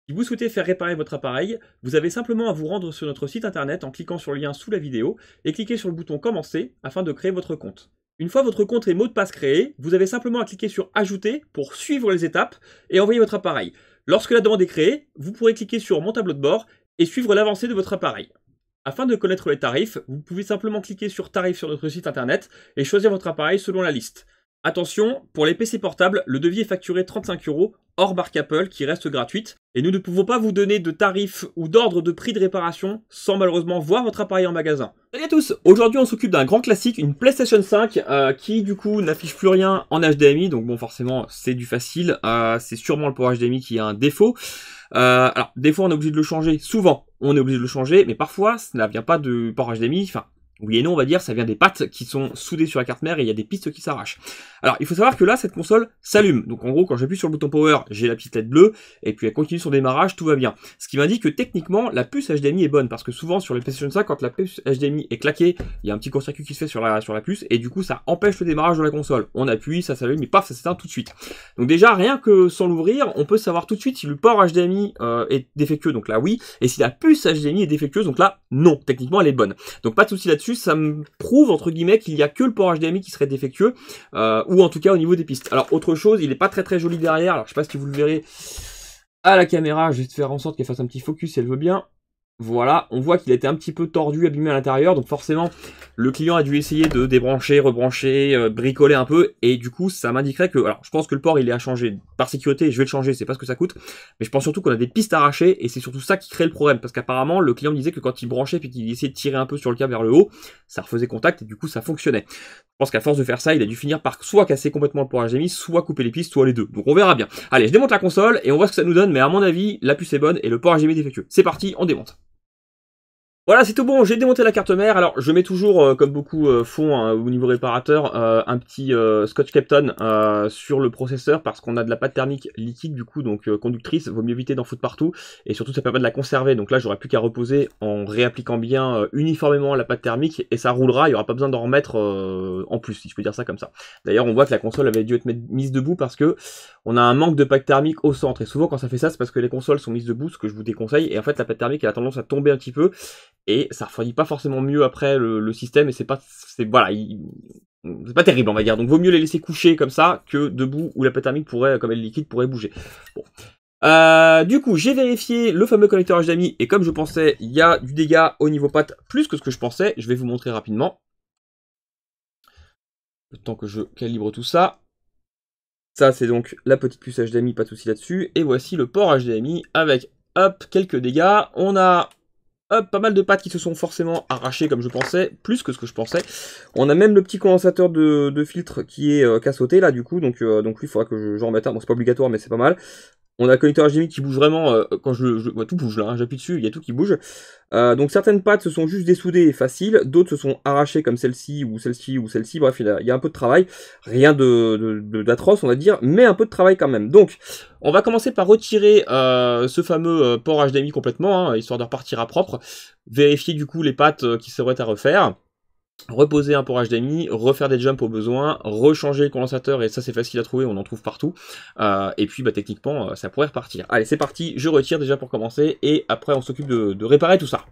Si vous souhaitez faire réparer votre appareil, vous avez simplement à vous rendre sur notre site internet en cliquant sur le lien sous la vidéo et cliquer sur le bouton Commencer afin de créer votre compte. Une fois votre compte et mot de passe créés, vous avez simplement à cliquer sur Ajouter pour suivre les étapes et envoyer votre appareil. Lorsque la demande est créée, vous pourrez cliquer sur Mon tableau de bord et suivre l'avancée de votre appareil. Afin de connaître les tarifs, vous pouvez simplement cliquer sur Tarifs sur notre site internet et choisir votre appareil selon la liste. Attention, pour les PC portables, le devis est facturé 35 € hors marque Apple qui reste gratuite et nous ne pouvons pas vous donner de tarifs ou d'ordre de prix de réparation sans malheureusement voir votre appareil en magasin. Salut à tous, aujourd'hui on s'occupe d'un grand classique, une PlayStation 5 qui du coup n'affiche plus rien en HDMI, donc bon forcément c'est du facile, c'est sûrement le port HDMI qui a un défaut. Alors des fois on est obligé de le changer, souvent on est obligé de le changer, mais parfois ça ne vient pas de port HDMI, enfin oui et non on va dire, ça vient des pattes qui sont soudées sur la carte mère et il y a des pistes qui s'arrachent. Alors il faut savoir que là cette console s'allume, donc en gros quand j'appuie sur le bouton power j'ai la petite LED bleue et puis elle continue son démarrage, tout va bien. Ce qui m'indique que techniquement la puce HDMI est bonne parce que souvent sur les PlayStation 5 quand la puce HDMI est claquée, il y a un petit court-circuit qui se fait sur la puce et du coup ça empêche le démarrage de la console. On appuie, ça s'allume et paf ça s'éteint tout de suite. Donc déjà rien que sans l'ouvrir on peut savoir tout de suite si le port HDMI est défectueux, donc là oui, et si la puce HDMI est défectueuse, donc là non, techniquement elle est bonne. Donc pas de souci là-dessus, ça me prouve entre guillemets qu'il y a que le port HDMI qui serait défectueux, ou en tout cas au niveau des pistes. Alors autre chose, il est pas très joli derrière, alors je sais pas si vous le verrez à la caméra, je vais faire en sorte qu'elle fasse un petit focus si elle veut bien. Voilà, on voit qu'il a été un petit peu tordu, abîmé à l'intérieur, donc forcément le client a dû essayer de débrancher, rebrancher, bricoler un peu, et du coup ça m'indiquerait que, alors je pense que le port il est à changer, par sécurité je vais le changer, c'est pas ce que ça coûte, mais je pense surtout qu'on a des pistes arrachées, et c'est surtout ça qui crée le problème, parce qu'apparemment le client me disait que quand il branchait puis qu'il essayait de tirer un peu sur le câble vers le haut, ça refaisait contact et du coup ça fonctionnait. Je pense qu'à force de faire ça, il a dû finir par soit casser complètement le port HDMI, soit couper les pistes, soit les deux, donc on verra bien. Allez, je démonte la console, et on voit ce que ça nous donne, mais à mon avis, la puce est bonne, et le port HDMI est défectueux. C'est parti, on démonte. Voilà, c'est tout bon, j'ai démonté la carte mère. Alors, je mets toujours, comme beaucoup font hein, au niveau réparateur, un petit Scotch Kapton sur le processeur parce qu'on a de la pâte thermique liquide du coup, donc conductrice, vaut mieux éviter d'en foutre partout. Et surtout, ça permet de la conserver. Donc là, j'aurais plus qu'à reposer en réappliquant bien uniformément la pâte thermique et ça roulera, il n'y aura pas besoin d'en remettre en plus, si je peux dire ça comme ça. D'ailleurs, on voit que la console avait dû être mise debout parce que on a un manque de pâte thermique au centre. Et souvent, quand ça fait ça, c'est parce que les consoles sont mises debout, ce que je vous déconseille. Et en fait, la pâte thermique, elle a tendance à tomber un petit peu. Et ça refroidit pas forcément mieux après le système et c'est voilà, c'est pas terrible on va dire. Donc vaut mieux les laisser coucher comme ça que debout où la pâte thermique pourrait, comme elle est liquide, pourrait bouger. Bon. Du coup j'ai vérifié le fameux connecteur HDMI et comme je pensais il y a du dégât au niveau pâte plus que ce que je pensais. Je vais vous montrer rapidement. Le temps que je calibre tout ça. Ça c'est donc la petite puce HDMI, pas de souci là-dessus. Et voici le port HDMI avec hop quelques dégâts. On a hop, pas mal de pattes qui se sont forcément arrachées comme je pensais, plus que ce que je pensais. On a même le petit condensateur de filtre qui est qu'à sauter là du coup, donc lui il faudra que j'en remette un, bon c'est pas obligatoire mais c'est pas mal. On a le connecteur HDMI qui bouge vraiment, quand ouais, tout bouge là, hein, j'appuie dessus, il y a tout qui bouge. Donc certaines pattes se sont juste dessoudées et faciles, d'autres se sont arrachées comme celle-ci ou celle-ci ou celle-ci, bref il y a un peu de travail, rien d'atroce on va dire, mais un peu de travail quand même. Donc on va commencer par retirer ce fameux port HDMI complètement, hein, histoire de repartir à propre, vérifier du coup les pattes qui seraient à refaire. Reposer un port HDMI, refaire des jumps au besoin, rechanger le condensateur et ça c'est facile à trouver, on en trouve partout. Et puis bah techniquement ça pourrait repartir. Allez c'est parti, je retire déjà pour commencer et après on s'occupe de réparer tout ça.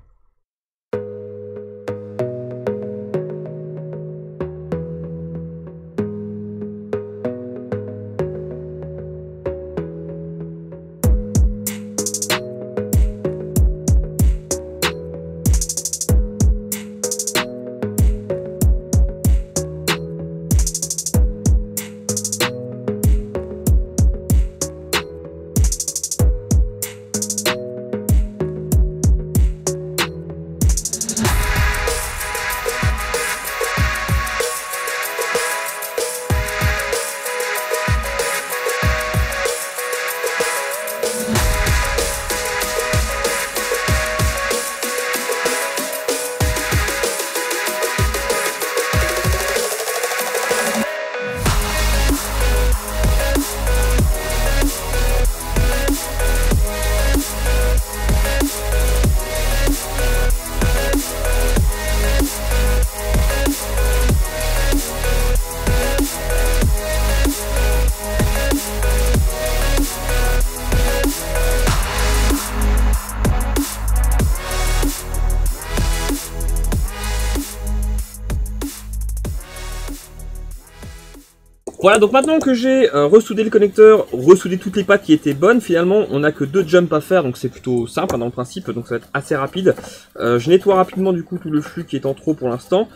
Voilà, donc maintenant que j'ai ressoudé le connecteur, ressoudé toutes les pattes qui étaient bonnes, finalement on n'a que 2 jumps à faire, donc c'est plutôt simple hein, dans le principe, donc ça va être assez rapide. Je nettoie rapidement du coup tout le flux qui est en trop pour l'instant.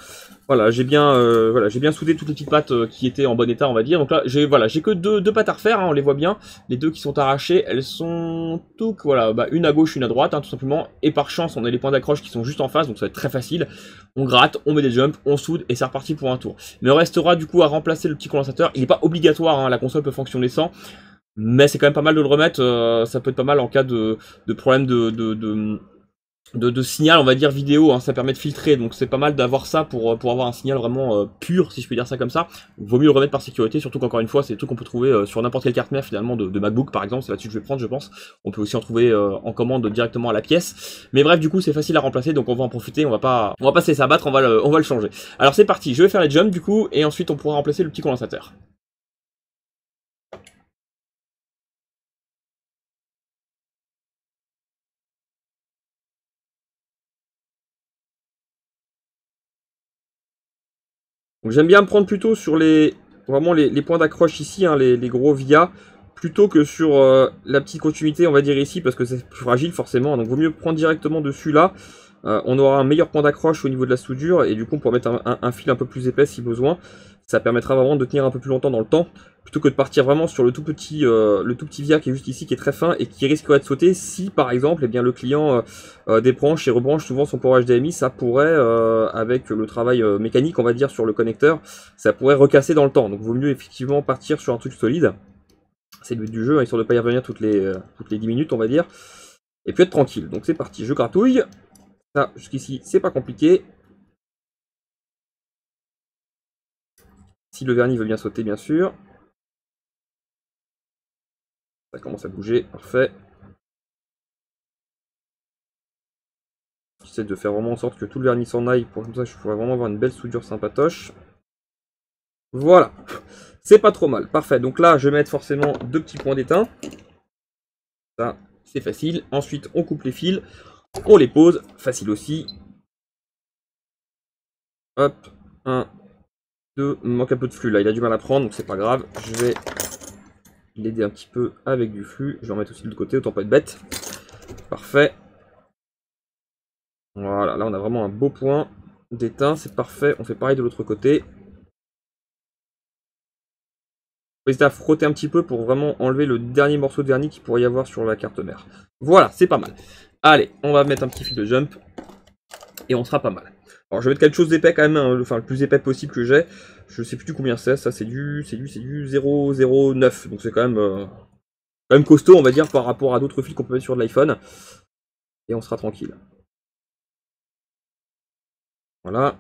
Voilà, j'ai bien soudé toutes les petites pattes qui étaient en bon état, on va dire. Donc là, j'ai que deux pattes à refaire, hein, on les voit bien. Les 2 qui sont arrachées, elles sont toutes, voilà, une à gauche, une à droite, hein, tout simplement. Et par chance, on a les points d'accroche qui sont juste en face, donc ça va être très facile. On gratte, on met des jumps, on soude et c'est reparti pour un tour. Mais il restera du coup à remplacer le petit condensateur. Il n'est pas obligatoire, hein, la console peut fonctionner sans. Mais c'est quand même pas mal de le remettre, ça peut être pas mal en cas de problème de signal, on va dire vidéo, hein, ça permet de filtrer, donc c'est pas mal d'avoir ça pour avoir un signal vraiment pur, si je peux dire ça comme ça. Vaut mieux le remettre par sécurité, surtout qu'encore une fois, c'est des trucs qu'on peut trouver sur n'importe quelle carte mère finalement de MacBook par exemple, c'est là-dessus que je vais prendre je pense. On peut aussi en trouver en commande directement à la pièce. Mais bref, du coup c'est facile à remplacer, donc on va en profiter, on va pas se laisser abattre, on va le changer. Alors c'est parti, je vais faire les jumps du coup, et ensuite on pourra remplacer le petit condensateur. Donc j'aime bien me prendre plutôt sur vraiment les points d'accroche ici, hein, les gros via, plutôt que sur la petite continuité, on va dire ici, parce que c'est plus fragile forcément. Donc vaut mieux prendre directement dessus là. On aura un meilleur point d'accroche au niveau de la soudure, et du coup on pourra mettre un fil un peu plus épais si besoin. Ça permettra vraiment de tenir un peu plus longtemps dans le temps, plutôt que de partir vraiment sur le tout petit via qui est juste ici, qui est très fin et qui risquerait de sauter si par exemple eh bien, le client débranche et rebranche souvent son port HDMI. Ça pourrait, avec le travail mécanique on va dire sur le connecteur, ça pourrait recasser dans le temps. Donc vaut mieux effectivement partir sur un truc solide. C'est le but du jeu, hein, histoire de ne pas y revenir toutes les 10 minutes on va dire. Et puis être tranquille. Donc c'est parti, je gratouille. Ça jusqu'ici c'est pas compliqué. Si le vernis veut bien sauter, bien sûr. Ça commence à bouger, parfait. J'essaie de faire vraiment en sorte que tout le vernis s'en aille, pour comme ça je pourrais vraiment avoir une belle soudure sympatoche. Voilà, c'est pas trop mal, parfait. Donc là, je vais mettre forcément 2 petits points d'étain. Ça, c'est facile. Ensuite, on coupe les fils, on les pose, facile aussi. Hop, 1, 2, il me manque un peu de flux là, il a du mal à prendre, donc c'est pas grave. Je vais l'aider un petit peu avec du flux. Je vais en mettre aussi de l'autre côté, autant pas être bête. Parfait. Voilà, là on a vraiment un beau point d'étain, c'est parfait. On fait pareil de l'autre côté. N'hésitez à frotter un petit peu pour vraiment enlever le dernier morceau de vernis qu'il pourrait y avoir sur la carte mère. Voilà, c'est pas mal. Allez, on va mettre un petit fil de jump et on sera pas mal. Alors je vais mettre quelque chose d'épais quand même, hein, enfin le plus épais possible que j'ai. Je sais plus combien c'est, ça c'est du 0,09, donc c'est quand même costaud on va dire par rapport à d'autres fils qu'on peut mettre sur de l'iPhone. Et on sera tranquille. Voilà.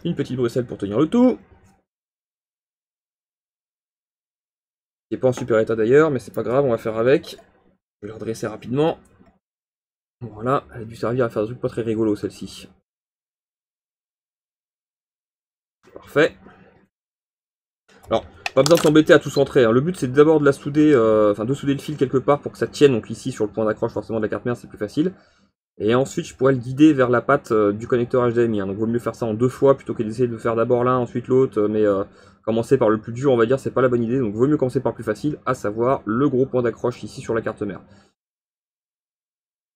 Une petite bruxelle pour tenir le tout. Qui n'est pas en super état d'ailleurs, mais c'est pas grave, on va faire avec. Je vais la redresser rapidement. Voilà, elle a dû servir à faire des trucs pas très rigolos celle-ci. Parfait. Alors, pas besoin de s'embêter à tout centrer, hein. Le but c'est d'abord de la souder, de souder le fil quelque part pour que ça tienne. Donc ici sur le point d'accroche forcément de la carte mère c'est plus facile. Et ensuite je pourrais le guider vers la patte du connecteur HDMI, hein. Donc il vaut mieux faire ça en 2 fois plutôt que d'essayer de faire d'abord l'un, ensuite l'autre. Mais commencer par le plus dur on va dire c'est pas la bonne idée. Donc il vaut mieux commencer par le plus facile, à savoir le gros point d'accroche ici sur la carte mère.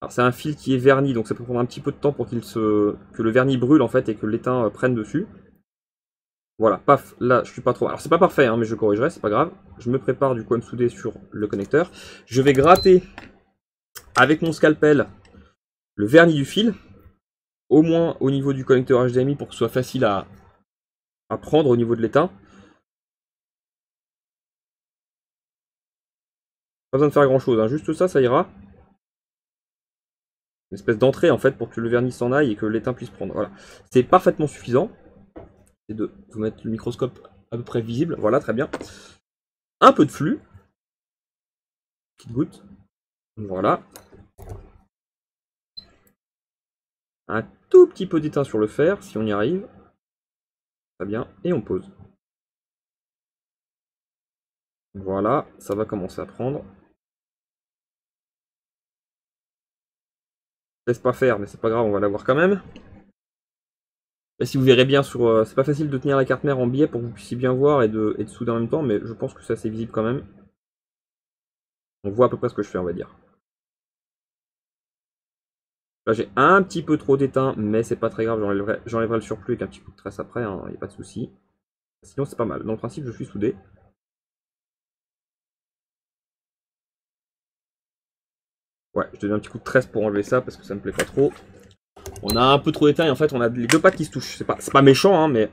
Alors c'est un fil qui est verni, donc ça peut prendre un petit peu de temps pour que le vernis brûle en fait et que l'étain prenne dessus. Voilà, paf, là je suis pas trop... Alors c'est pas parfait, hein, mais je corrigerai, c'est pas grave. Je me prépare du coup à me souder sur le connecteur. Je vais gratter avec mon scalpel le vernis du fil, au moins au niveau du connecteur HDMI pour que ce soit facile à prendre au niveau de l'étain. Pas besoin de faire grand chose, hein, juste ça, ça ira. Une espèce d'entrée en fait pour que le vernis s'en aille et que l'étain puisse prendre. Voilà, c'est parfaitement suffisant. C'est de vous mettre le microscope à peu près visible. Voilà, très bien. Un peu de flux. Petite goutte. Voilà. Un tout petit peu d'étain sur le fer, si on y arrive. Très bien. Et on pose. Voilà, ça va commencer à prendre. Laisse pas faire, mais c'est pas grave, on va l'avoir quand même. Et si vous verrez bien sur... c'est pas facile de tenir la carte mère en biais pour que vous puissiez bien voir et de souder en même temps, mais je pense que c'est assez visible quand même. On voit à peu près ce que je fais, on va dire. Là j'ai un petit peu trop d'étain, mais c'est pas très grave, j'enlèverai le surplus avec un petit coup de tresse après, il n'y a pas de souci. Sinon c'est pas mal, dans le principe je suis soudé. Ouais, je te donne un petit coup de tresse pour enlever ça parce que ça me plaît pas trop. On a un peu trop d'étain et en fait on a les deux pattes qui se touchent. C'est pas méchant, hein, mais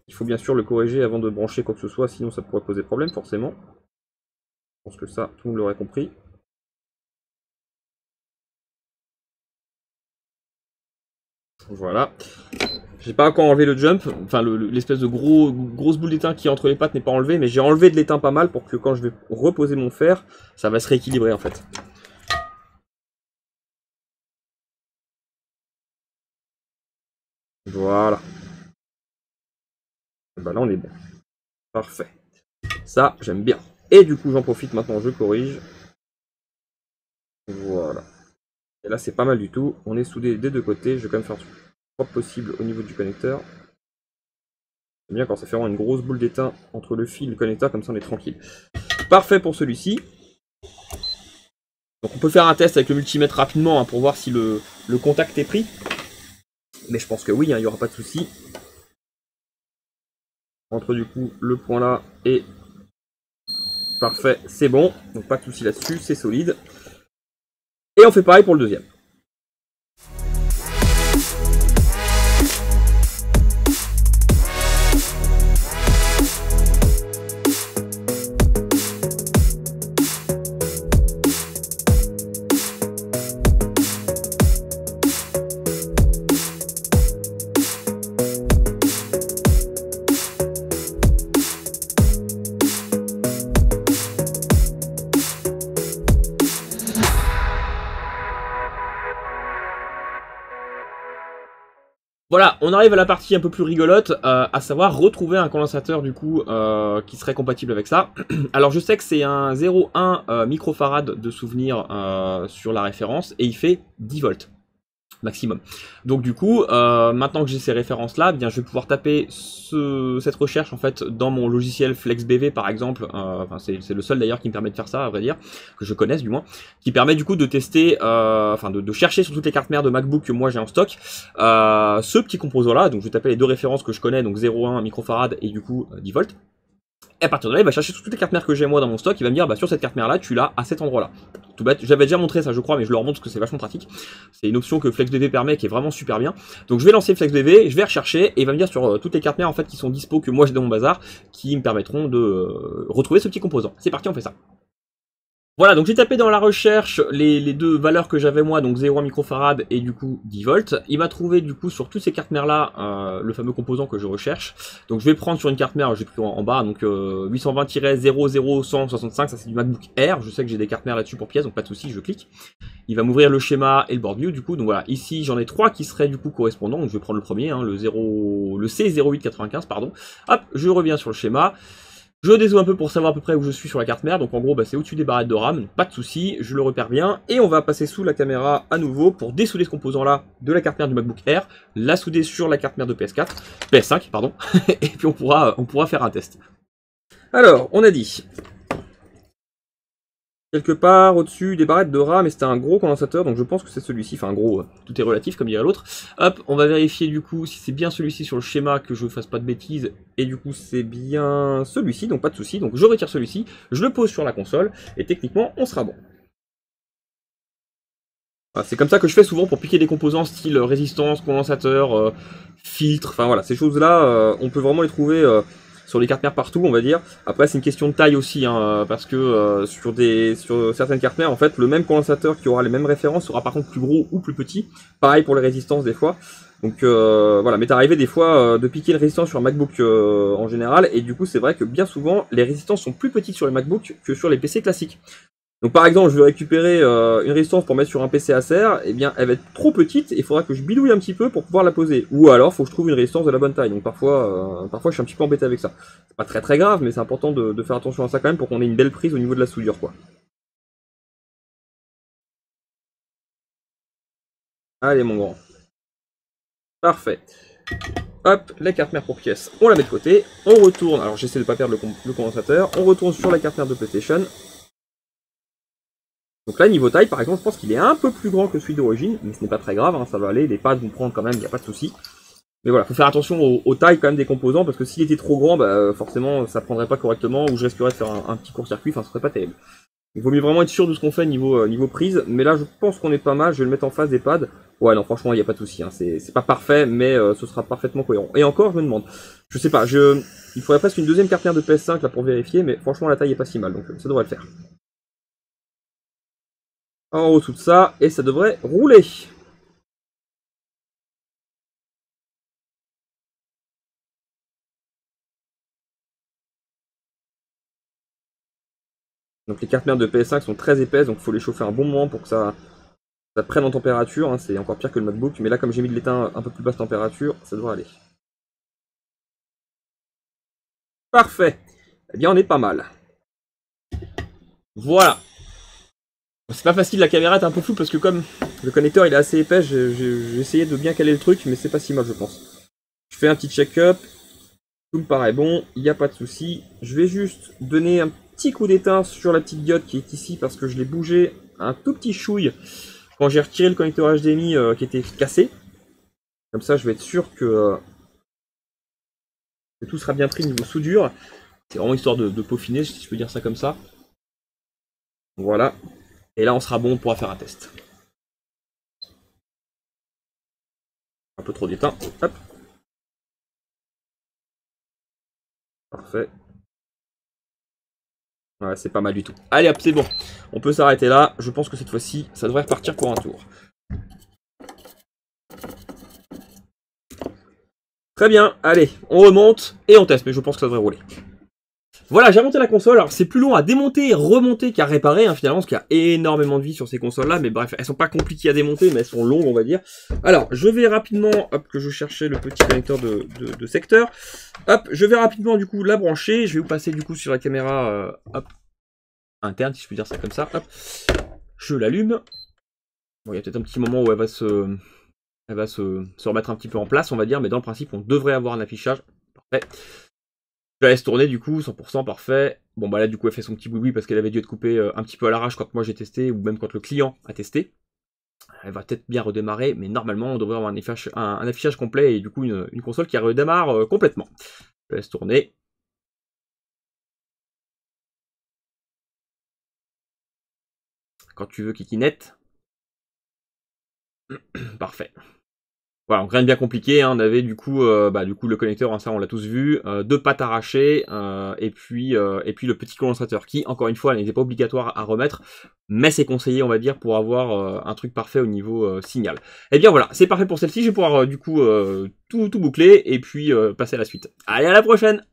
il faut bien sûr le corriger avant de brancher quoi que ce soit, sinon ça pourrait poser problème forcément. Je pense que ça, tout le monde l'aurait compris. Voilà. J'ai pas encore enlevé le jump, enfin l'espèce de grosse boule d'étain qui est entre les pattes n'est pas enlevée, mais j'ai enlevé de l'étain pas mal pour que quand je vais reposer mon fer, ça va se rééquilibrer en fait. Voilà. Bah là on est bon. Parfait. Ça, j'aime bien. Et du coup, j'en profite maintenant, je corrige. Voilà. Et là, c'est pas mal du tout. On est soudé des deux côtés. Je vais quand même faire le plus propre possible au niveau du connecteur. C'est bien quand ça fait vraiment une grosse boule d'étain entre le fil et le connecteur, comme ça on est tranquille. Parfait pour celui-ci. Donc on peut faire un test avec le multimètre rapidement hein, pour voir si le contact est pris. Mais je pense que oui, hein, il n'y aura pas de souci. Entre du coup le point là et... Parfait, c'est bon. Donc pas de souci là-dessus, c'est solide. Et on fait pareil pour le deuxième. Voilà, on arrive à la partie un peu plus rigolote, à savoir retrouver un condensateur du coup qui serait compatible avec ça. Alors je sais que c'est un 0,1 microfarad de souvenir sur la référence et il fait 10 volts maximum. Donc du coup, maintenant que j'ai ces références là, eh bien je vais pouvoir taper cette recherche en fait dans mon logiciel FlexBV par exemple. Enfin c'est le seul d'ailleurs qui me permet de faire ça, à vrai dire, que je connaisse du moins, qui permet du coup de tester, enfin de chercher sur toutes les cartes mères de MacBook que moi j'ai en stock, ce petit composant là. Donc je vais taper les deux références que je connais, donc 0,1 microfarad et du coup 10 volts. Et à partir de là, il va chercher sur toutes les cartes mères que j'ai moi dans mon stock, il va me dire bah sur cette carte mère là, tu l'as à cet endroit là. Tout bête, j'avais déjà montré ça je crois, mais je le remonte parce que c'est vachement pratique. C'est une option que FlexBV permet qui est vraiment super bien. Donc je vais lancer FlexBV, je vais rechercher et il va me dire sur toutes les cartes mères en fait qui sont dispo que moi j'ai dans mon bazar, qui me permettront de retrouver ce petit composant. C'est parti, on fait ça. Voilà, donc j'ai tapé dans la recherche les deux valeurs que j'avais moi, donc 0,1 microfarad et du coup 10 volts. Il m'a trouvé du coup sur toutes ces cartes mères là le fameux composant que je recherche. Donc je vais prendre sur une carte mère, j'ai pris en bas, donc 820-00165, ça c'est du MacBook Air. Je sais que j'ai des cartes mères là-dessus pour pièces, donc pas de souci, je clique. Il va m'ouvrir le schéma et le board view du coup. Donc voilà, ici j'en ai trois qui seraient du coup correspondants. Donc je vais prendre le premier, hein, le C0895 pardon. Hop, je reviens sur le schéma. Je dézoome un peu pour savoir à peu près où je suis sur la carte mère, donc en gros bah, c'est au-dessus des barrettes de RAM, pas de souci, je le repère bien, et on va passer sous la caméra à nouveau pour dessouder ce composant là de la carte mère du MacBook Air, la souder sur la carte mère de PS5 pardon, et puis on pourra faire un test. Alors, on a dit quelque part au-dessus des barrettes de RAM, et c'était un gros condensateur, donc je pense que c'est celui-ci, enfin gros, tout est relatif comme dirait l'autre. Hop, on va vérifier du coup si c'est bien celui-ci sur le schéma, que je fasse pas de bêtises, et du coup c'est bien celui-ci, donc pas de souci. Donc je retire celui-ci, je le pose sur la console, et techniquement on sera bon. Voilà, c'est comme ça que je fais souvent pour piquer des composants style résistance, condensateur, filtre, enfin voilà, ces choses-là, on peut vraiment les trouver sur les cartes mères partout, on va dire. Après, c'est une question de taille aussi, hein, parce que sur certaines cartes mères, en fait, le même condensateur qui aura les mêmes références sera par contre plus gros ou plus petit. Pareil pour les résistances des fois. Donc voilà, m'est arrivé des fois de piquer une résistance sur un MacBook en général, et du coup, c'est vrai que bien souvent, les résistances sont plus petites sur les MacBooks que sur les PC classiques. Donc par exemple, je veux récupérer une résistance pour mettre sur un PC Acer, eh bien elle va être trop petite et il faudra que je bidouille un petit peu pour pouvoir la poser. Ou alors, faut que je trouve une résistance de la bonne taille. Donc parfois je suis un petit peu embêté avec ça. C'est pas très grave, mais c'est important de faire attention à ça quand même pour qu'on ait une belle prise au niveau de la soudure, quoi. Allez mon grand. Parfait. hop, la carte mère pour pièce, on la met de côté, on retourne, alors j'essaie de ne pas perdre le condensateur, on retourne sur la carte mère de PlayStation. Donc là, niveau taille, par exemple, je pense qu'il est un peu plus grand que celui d'origine, mais ce n'est pas très grave, hein, ça va aller, les pads vont prendre quand même, il n'y a pas de souci. Mais voilà, faut faire attention aux tailles quand même des composants, parce que s'il était trop grand, bah, forcément, ça prendrait pas correctement, ou je risquerais de faire un petit court-circuit, enfin, ce serait pas terrible. Il vaut mieux vraiment être sûr de ce qu'on fait niveau prise, mais là, je pense qu'on est pas mal, je vais le mettre en face des pads. Ouais, non, franchement, il n'y a pas de souci, hein. C'est pas parfait, mais ce sera parfaitement cohérent. Et encore, je me demande, je sais pas, il faudrait presque une deuxième carte mère de PS5 là pour vérifier, mais franchement, la taille est pas si mal, donc ça devrait le faire. En haut, tout ça, et ça devrait rouler. Donc les cartes mères de PS5 sont très épaisses, donc il faut les chauffer un bon moment pour que ça prenne en température, hein. C'est encore pire que le MacBook, mais là comme j'ai mis de l'étain un peu plus basse température, ça devrait aller. Parfait. Eh bien on est pas mal. Voilà. C'est pas facile, la caméra est un peu floue parce que comme le connecteur il est assez épais, j'ai essayé de bien caler le truc, mais c'est pas si mal je pense. Je fais un petit check-up, tout me paraît bon, il n'y a pas de souci. Je vais juste donner un petit coup d'étain sur la petite diode qui est ici parce que je l'ai bougé un tout petit chouille quand j'ai retiré le connecteur HDMI qui était cassé. Comme ça je vais être sûr que tout sera bien pris niveau soudure. C'est vraiment histoire de peaufiner, si je peux dire ça comme ça. Voilà. Et là on sera bon, on pourra faire un test. Un peu trop d'étain. Hop. Parfait. Ouais, c'est pas mal du tout. Allez hop, c'est bon. On peut s'arrêter là. Je pense que cette fois-ci, ça devrait repartir pour un tour. Très bien, allez, on remonte et on teste, mais je pense que ça devrait rouler. Voilà, j'ai remonté la console. Alors c'est plus long à démonter et remonter qu'à réparer, hein, finalement, parce qu'il y a énormément de vie sur ces consoles-là. Mais bref, elles sont pas compliquées à démonter, mais elles sont longues, on va dire. Alors, je vais rapidement, hop, que je cherchais le petit connecteur de secteur. Hop, je vais rapidement, du coup, la brancher. Je vais vous passer, du coup, sur la caméra, hop, interne, si je peux dire ça comme ça. Hop, je l'allume. Bon, il y a peut-être un petit moment où elle va se remettre un petit peu en place, on va dire, mais dans le principe, on devrait avoir un affichage. Parfait. Je la laisse tourner, du coup, 100% parfait. Bon, bah là, du coup, elle fait son petit boui-boui parce qu'elle avait dû être coupée un petit peu à l'arrache quand moi j'ai testé, ou même quand le client a testé. Elle va peut-être bien redémarrer, mais normalement, on devrait avoir un affichage complet et du coup, une console qui redémarre complètement. Je laisse tourner. Quand tu veux, Kikinette. Parfait. Voilà, donc rien de bien compliqué, hein. On avait du coup le connecteur, hein, ça on l'a tous vu, deux pattes arrachées, et puis le petit condensateur qui, encore une fois, n'était pas obligatoire à remettre, mais c'est conseillé, on va dire, pour avoir un truc parfait au niveau signal. Et bien voilà, c'est parfait pour celle-ci, je vais pouvoir tout boucler, et puis passer à la suite. Allez, à la prochaine!